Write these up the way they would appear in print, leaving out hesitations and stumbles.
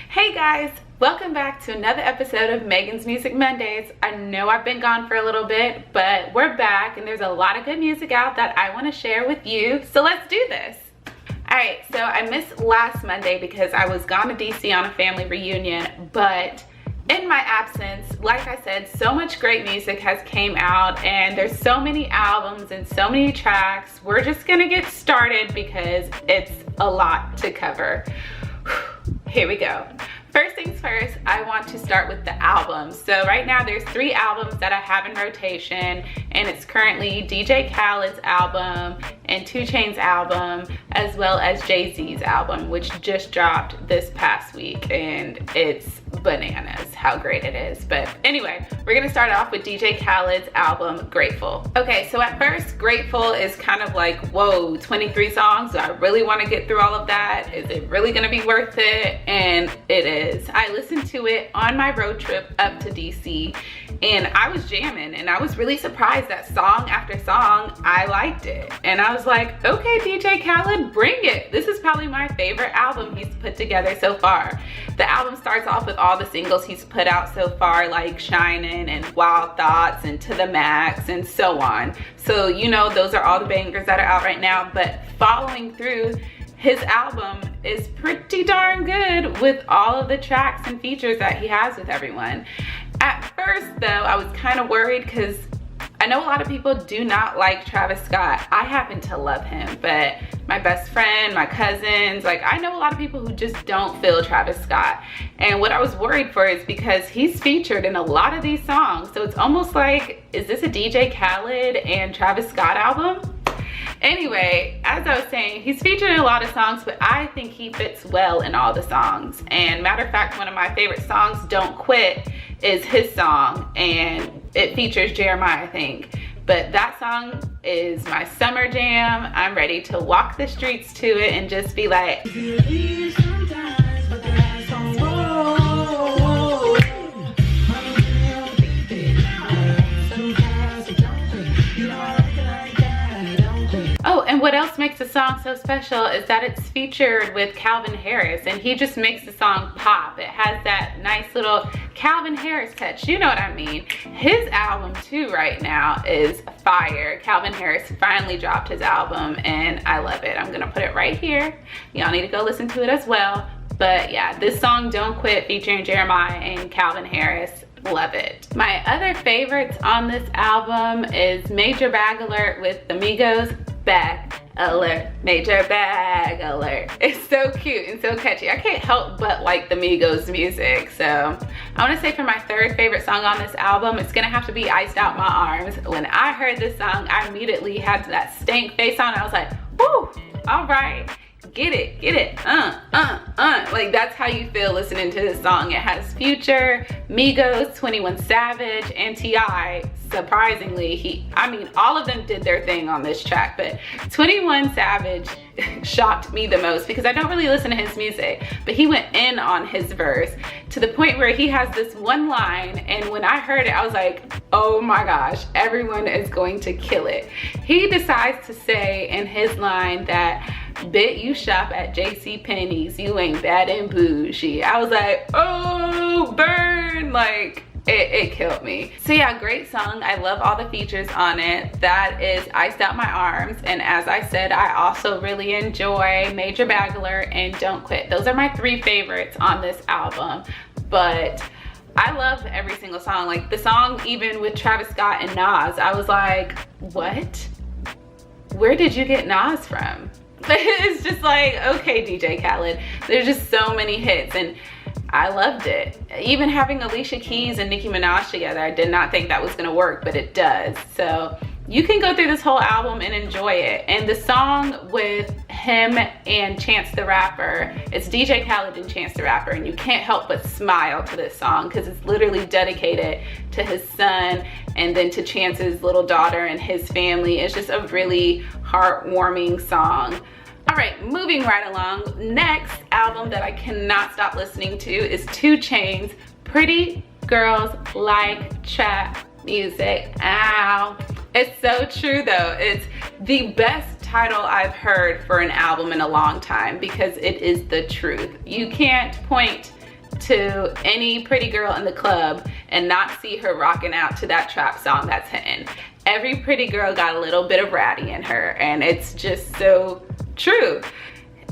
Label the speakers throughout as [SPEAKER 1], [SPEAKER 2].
[SPEAKER 1] Hey guys, welcome back to another episode of Megan's Music Mondays. I know I've been gone for a little bit, but we're back and there's a lot of good music out that I want to share with you. So let's do this. Alright, so I missed last Monday because I was gone to DC on a family reunion, but in my absence, like I said, so much great music has came out and there's so many albums and so many tracks. We're just gonna get started because it's a lot to cover. Here we go. First things first, I want to start with the albums. So right now there's 3 albums that I have in rotation, and it's currently DJ Khaled's album and 2 Chainz album, as well as Jay-Z's album, which just dropped this past week, and it's bananas how great it is. But anyway, we're gonna start off with DJ Khaled's album, Grateful. Okay, so at first, Grateful is kind of like, whoa, 23 songs? Do I really wanna get through all of that? Is it really gonna be worth it? And it is. I listened to it on my road trip up to DC, and I was jamming, and I was really surprised that song after song, I liked it. And I was like, okay, DJ Khaled, bring it. This is probably my favorite album he's put together so far. The album starts off with all the singles he's put out so far, like Shinin' and Wild Thoughts and To The Max and so on. So, you know, those are all the bangers that are out right now, but following through, his album is pretty darn good with all of the tracks and features that he has with everyone. At first though, I was kind of worried because I know a lot of people do not like Travis Scott. I happen to love him, but my best friend, my cousins, like I know a lot of people who just don't feel Travis Scott. And what I was worried for is because he's featured in a lot of these songs. So it's almost like, is this a DJ Khaled and Travis Scott album? Anyway, as I was saying, he's featured in a lot of songs, but I think he fits well in all the songs. And matter of fact, one of my favorite songs, Don't Quit, is his song, and it features Jeremiah, I think. But that song is my summer jam. I'm ready to walk the streets to it and just be like, and what else makes the song so special is that it's featured with Calvin Harris, and he just makes the song pop. It has that nice little Calvin Harris touch, you know what I mean. His album too right now is fire. Calvin Harris finally dropped his album and I love it. I'm gonna put it right here. Y'all need to go listen to it as well. But yeah, this song Don't Quit featuring Jeremiah and Calvin Harris, love it. My other favorites on this album is Major Bag Alert with the Migos. Bag alert, major bag alert. It's so cute and so catchy. I can't help but like the Migos music. So I want to say for my third favorite song on this album, it's gonna have to be Iced Out My Arms. When I heard this song, I immediately had that stank face on. I was like, whoo, all right. Get it, like that's how you feel listening to this song. It has Future, Migos, 21 Savage, and T.I. Surprisingly, I mean, all of them did their thing on this track, but 21 Savage shocked me the most because I don't really listen to his music, but he went in on his verse to the point where he has this one line, and when I heard it, I was like, oh my gosh, everyone is going to kill it. He decides to say in his line that, "Bet you shop at JCPenney's, you ain't bad and bougie." I was like, oh, burn, like it killed me. So yeah, great song. I love all the features on it. That is Iced Out My Arms, and as I said, I also really enjoy Major Bag Alert and Don't Quit. Those are my 3 favorites on this album, but I love every single song. Like the song even with Travis Scott and Nas, I was like, what? Where did you get Nas from? It's just like, okay, DJ Khaled, there's just so many hits, and I loved it. Even having Alicia Keys and Nicki Minaj together, I did not think that was gonna work, but it does. So you can go through this whole album and enjoy it. And the song with him and Chance the Rapper, it's DJ Khaled and Chance the Rapper, and you can't help but smile to this song because it's literally dedicated to his son and then to Chance's little daughter and his family. It's just a really heartwarming song. All right, moving right along. Next album that I cannot stop listening to is 2 Chainz, Pretty Girls Like Trap Music. Ow. It's so true though. It's the best title I've heard for an album in a long time because it is the truth. You can't point to any pretty girl in the club and not see her rocking out to that trap song that's hitting. Every pretty girl got a little bit of ratty in her, and it's just so true.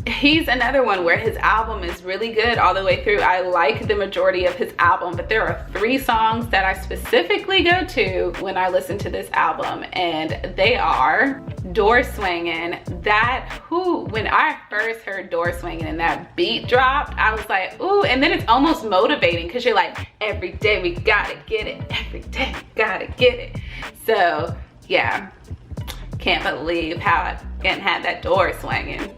[SPEAKER 1] He's another one where his album is really good all the way through. I like the majority of his album, but there are 3 songs that I specifically go to when I listen to this album, and they are Door Swangin'. When I first heard Door Swangin' and that beat dropped, I was like, ooh, and then it's almost motivating because you're like, every day we gotta get it, every day we gotta get it. So yeah, can't believe how I had that door swinging.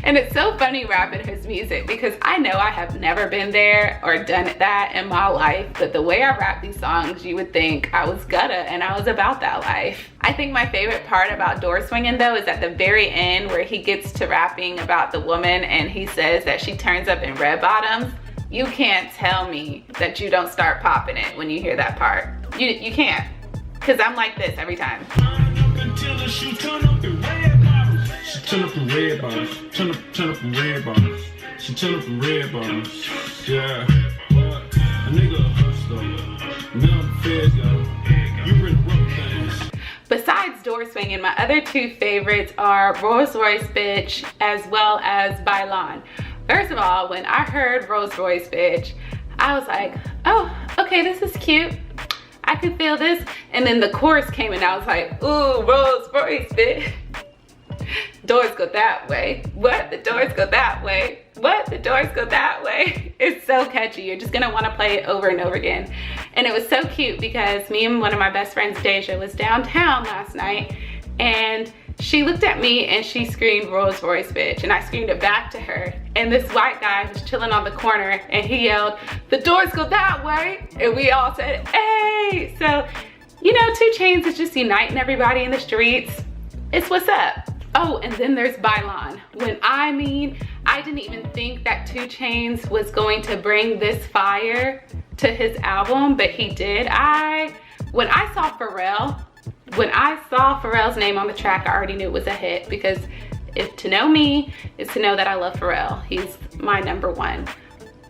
[SPEAKER 1] And it's so funny rapping his music because I know I have never been there or done that in my life, but the way I rap these songs, you would think I was gutta and I was about that life. I think my favorite part about Door Swingin' though is at the very end where he gets to rapping about the woman and he says that she turns up in red bottoms. You can't tell me that you don't start popping it when you hear that part. You can't, because I'm like this every time.
[SPEAKER 2] She turn up in red bottoms, turn up in red bottoms. She turn up in red bottoms, yeah. A nigga a hustler, now the feds got you really rough things.
[SPEAKER 1] Besides Door Swingin', my other 2 favorites are Rolls Royce Bitch as well as Bailan. First of all, when I heard Rolls Royce Bitch, I was like, oh, okay, this is cute. I can feel this. And then the chorus came and I was like, ooh, Rolls Royce Bitch. Doors go that way. What? The doors go that way. What? The doors go that way. It's so catchy. You're just gonna wanna play it over and over again. And it was so cute because me and one of my best friends, Deja, was downtown last night and she looked at me and she screamed Rolls Royce Bitch, and I screamed it back to her. And this white guy was chilling on the corner and he yelled, the doors go that way. And we all said, hey. So, you know, 2 Chainz is just uniting everybody in the streets. It's what's up. Oh, and then there's Bailan. I didn't even think that 2 Chainz was going to bring this fire to his album, but he did. When I saw Pharrell's name on the track, I already knew it was a hit, because if to know me is to know that I love Pharrell. He's my #1.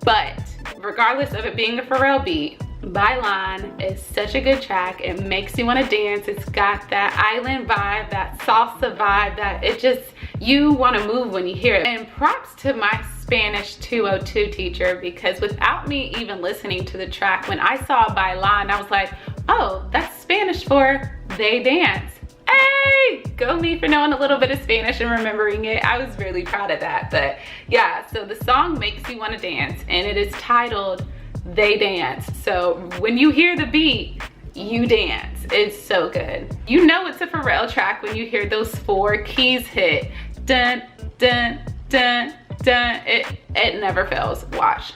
[SPEAKER 1] But regardless of it being a Pharrell beat, Bailan is such a good track. It makes you want to dance. It's got that island vibe, that salsa vibe, that it just, you want to move when you hear it. And props to my Spanish 202 teacher, because without me even listening to the track, when I saw Bailan, I was like, oh, that's Spanish for they dance. Hey, go me for knowing a little bit of Spanish and remembering it. I was really proud of that. But yeah, so the song makes you want to dance, and it is titled They Dance. So when you hear the beat, you dance. It's so good. You know it's a Pharrell track when you hear those 4 keys hit. Dun, dun, dun, dun. It never fails. Watch.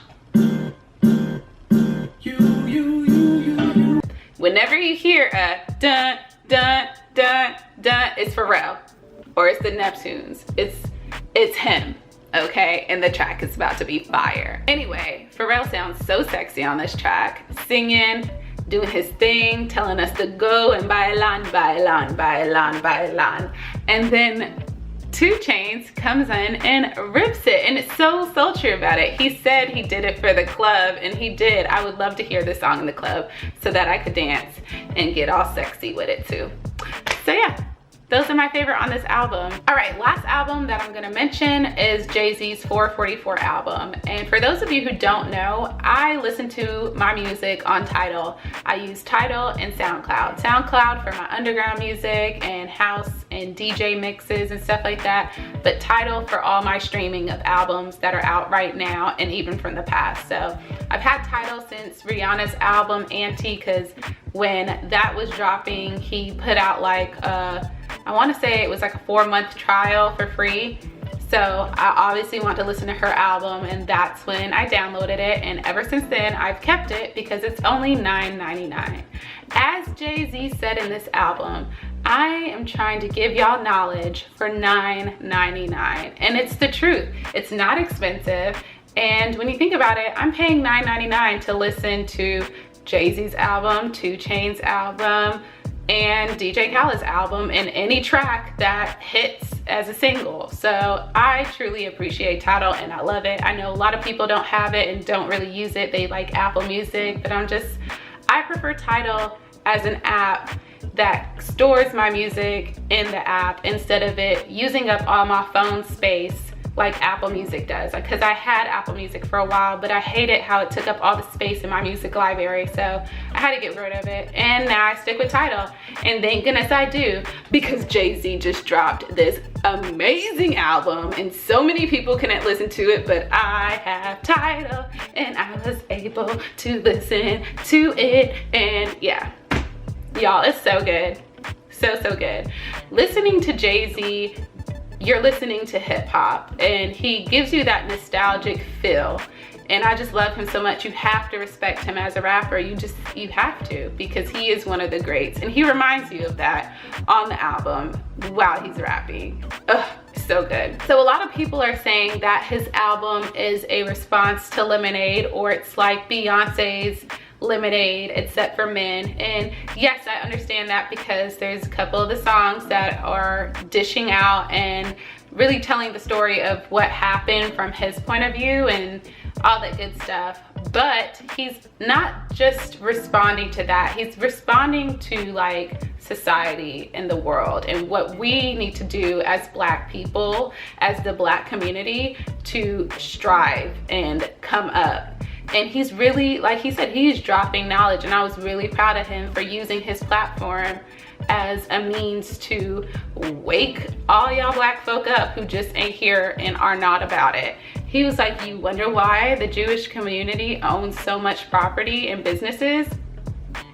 [SPEAKER 1] Whenever you hear a dun, dun, dun, dun, it's Pharrell, or it's the Neptunes. It's him, okay? And the track is about to be fire. Anyway, Pharrell sounds so sexy on this track, singing, doing his thing, telling us to go and bailan, bailan, bailan, bailan. And then 2 Chainz comes in and rips it, and it's so sultry about it. He said he did it for the club, and he did. I would love to hear this song in the club so that I could dance and get all sexy with it too. So yeah, those are my favorite on this album. All right, last album that I'm gonna mention is Jay-Z's 444 album. And for those of you who don't know, I listen to my music on Tidal. I use Tidal and Soundcloud. Soundcloud for my underground music and house and DJ mixes and stuff like that, but Tidal for all my streaming of albums that are out right now and even from the past. So I've had Tidal since Rihanna's album Anti, because when that was dropping, he put out like I want to say it was like a 4-month trial for free. So I obviously want to listen to her album, and that's when I downloaded it. And ever since then, I've kept it because it's only $9.99. As Jay-Z said in this album, I am trying to give y'all knowledge for $9.99. And it's the truth. It's not expensive. And when you think about it, I'm paying $9.99 to listen to Jay-Z's album, 2 Chainz album, and DJ Khaled's album, and any track that hits as a single. So I truly appreciate Tidal and I love it. I know a lot of people don't have it and don't really use it. They like Apple Music, but I prefer Tidal as an app that stores my music in the app instead of it using up all my phone space like Apple Music does, because I had Apple Music for a while, but I hated how it took up all the space in my music library, so I had to get rid of it, and now I stick with Tidal, and thank goodness I do, because Jay-Z just dropped this amazing album, and so many people couldn't listen to it, but I have Tidal, and I was able to listen to it, and yeah, y'all, it's so good, so good. Listening to Jay-Z, you're listening to hip hop, and he gives you that nostalgic feel, and I just love him so much. You have to respect him as a rapper. You have to, because he is one of the greats, and he reminds you of that on the album while he's rapping. Ugh, so good. So a lot of people are saying that his album is a response to Lemonade, or it's like Beyonce's Lemonade except for men, and yes, I understand that, because there's a couple of the songs that are dishing out and really telling the story of what happened from his point of view and all that good stuff, but he's not just responding to that, he's responding to like society and the world and what we need to do as Black people, as the Black community, to strive and come up. And he's really, like he said, he's dropping knowledge, and I was really proud of him for using his platform as a means to wake all y'all Black folk up who just ain't here and are not about it. He was like, you wonder why the Jewish community owns so much property and businesses?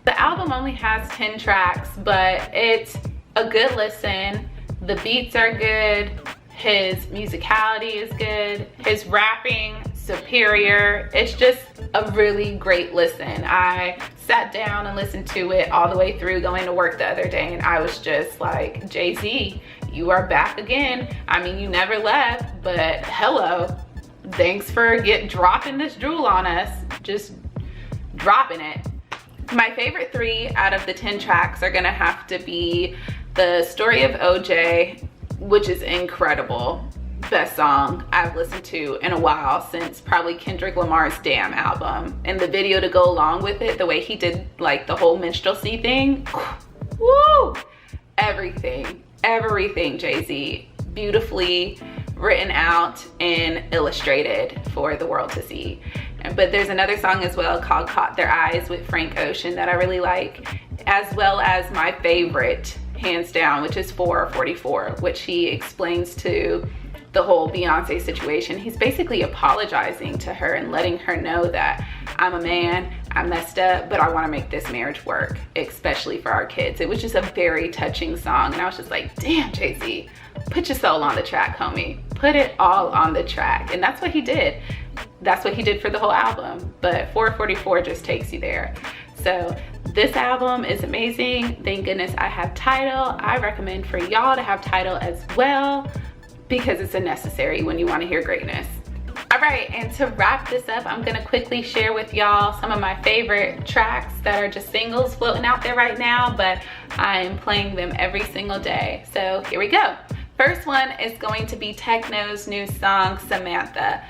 [SPEAKER 1] The album only has 10 tracks, but it's a good listen. The beats are good. His musicality is good. His rapping, superior. It's just a really great listen. I sat down and listened to it all the way through going to work the other day, and I was just like, Jay-Z, you are back again. I mean, you never left, but hello. Thanks for dropping this jewel on us. Just dropping it. My favorite 3 out of the 10 tracks are gonna have to be The Story of OJ, which is incredible. Best song I've listened to in a while, since probably Kendrick Lamar's Damn album. And the video to go along with it, the way he did like the whole minstrelsy thing, woo! Everything Jay-Z, beautifully written out and illustrated for the world to see. But there's another song as well called Caught Their Eyes with Frank Ocean that I really like, as well as my favorite, hands down, which is 444, which he explains to the whole Beyonce situation. He's basically apologizing to her and letting her know that I'm a man, I messed up, but I want to make this marriage work, especially for our kids. It was just a very touching song, and I was just like, damn, Jay-Z, put your soul on the track, homie. Put it all on the track. And that's what he did. That's what he did for the whole album. But 444 just takes you there. So this album is amazing. Thank goodness I have Tidal. I recommend for y'all to have Tidal as well, because it's a necessary when you want to hear greatness. All right, and to wrap this up, I'm gonna quickly share with y'all some of my favorite tracks that are just singles floating out there right now, but I'm playing them every single day. So here we go. First one is going to be Tekno's new song, Samantha.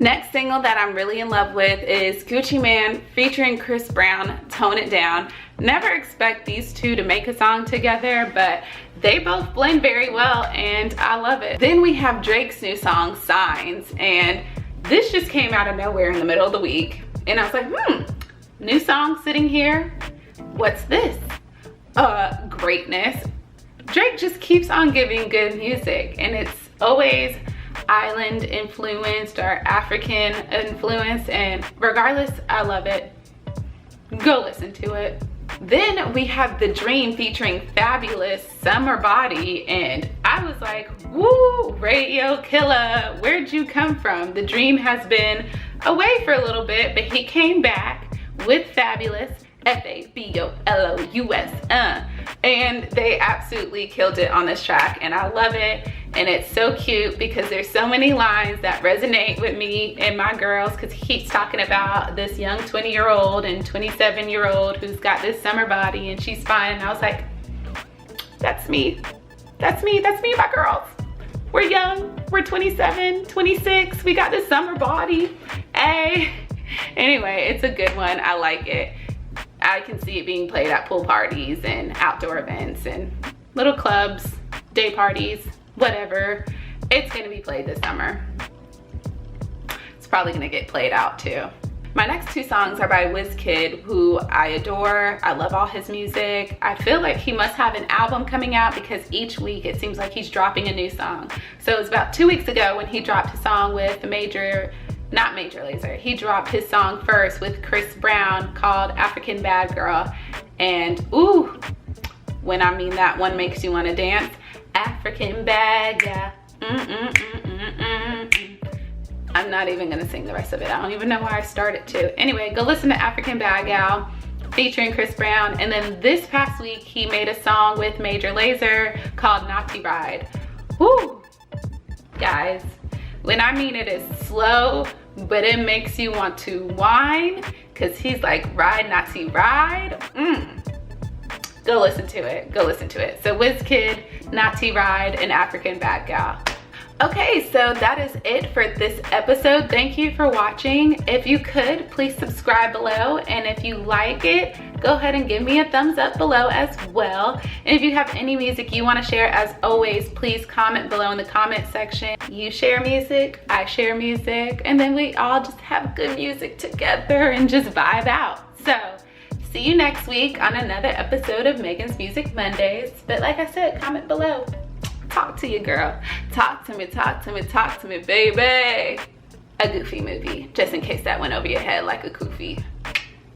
[SPEAKER 1] Next single that I'm really in love with is Gucci Mane featuring Chris Brown, Tone It Down. Never expect these two to make a song together, but they both blend very well and I love it. Then we have Drake's new song, Signs, and this just came out of nowhere in the middle of the week. And I was like, new song sitting here. What's this? Greatness. Drake just keeps on giving good music, and it's always island influenced or African influenced, and regardless, I love it. Go listen to it. Then we have The Dream featuring Fabolous, Summer Body, and I was like, woo, radio killer, where'd you come from? The Dream has been away for a little bit, but he came back with Fabolous, Fabolous. And they absolutely killed it on this track, and I love it. And it's so cute because there's so many lines that resonate with me and my girls, because he keeps talking about this young 20-year-old and 27-year-old who's got this summer body and she's fine. And I was like, that's me. That's me, my girls. We're young, we're 27, 26, we got this summer body. Hey. Anyway, it's a good one, I like it. I can see it being played at pool parties and outdoor events and little clubs, day parties, whatever. It's gonna be played this summer. It's probably gonna get played out too. My next two songs are by Wizkid, who I adore. I love all his music. I feel like he must have an album coming out because each week it seems like he's dropping a new song. So it was about 2 weeks ago when he dropped a song with not Major Lazer. He dropped his song first with Chris Brown called African Bad Girl. And ooh, when I mean that one makes you wanna dance. African bad girl. I'm not even gonna sing the rest of it. I don't even know why I started to. Anyway, go listen to African Bad Gal featuring Chris Brown. And then this past week, he made a song with Major Lazer called Naughty Ride. Woo! Guys, when I mean it is slow, but it makes you want to whine, because he's like, ride, Naughty Ride. Go listen to it, go listen to it. So Wizkid, Naughty Ride, and African Bad Gal. Okay, so that is it for this episode. Thank you for watching. If you could, please subscribe below. And if you like it, go ahead and give me a thumbs up below as well. And if you have any music you want to share, as always, please comment below in the comment section. You share music, I share music, and then we all just have good music together and just vibe out. So, see you next week on another episode of Megan's Music Mondays. But like I said, comment below. Talk to you, girl. Talk to me, baby. A Goofy movie, just in case that went over your head like a goofy.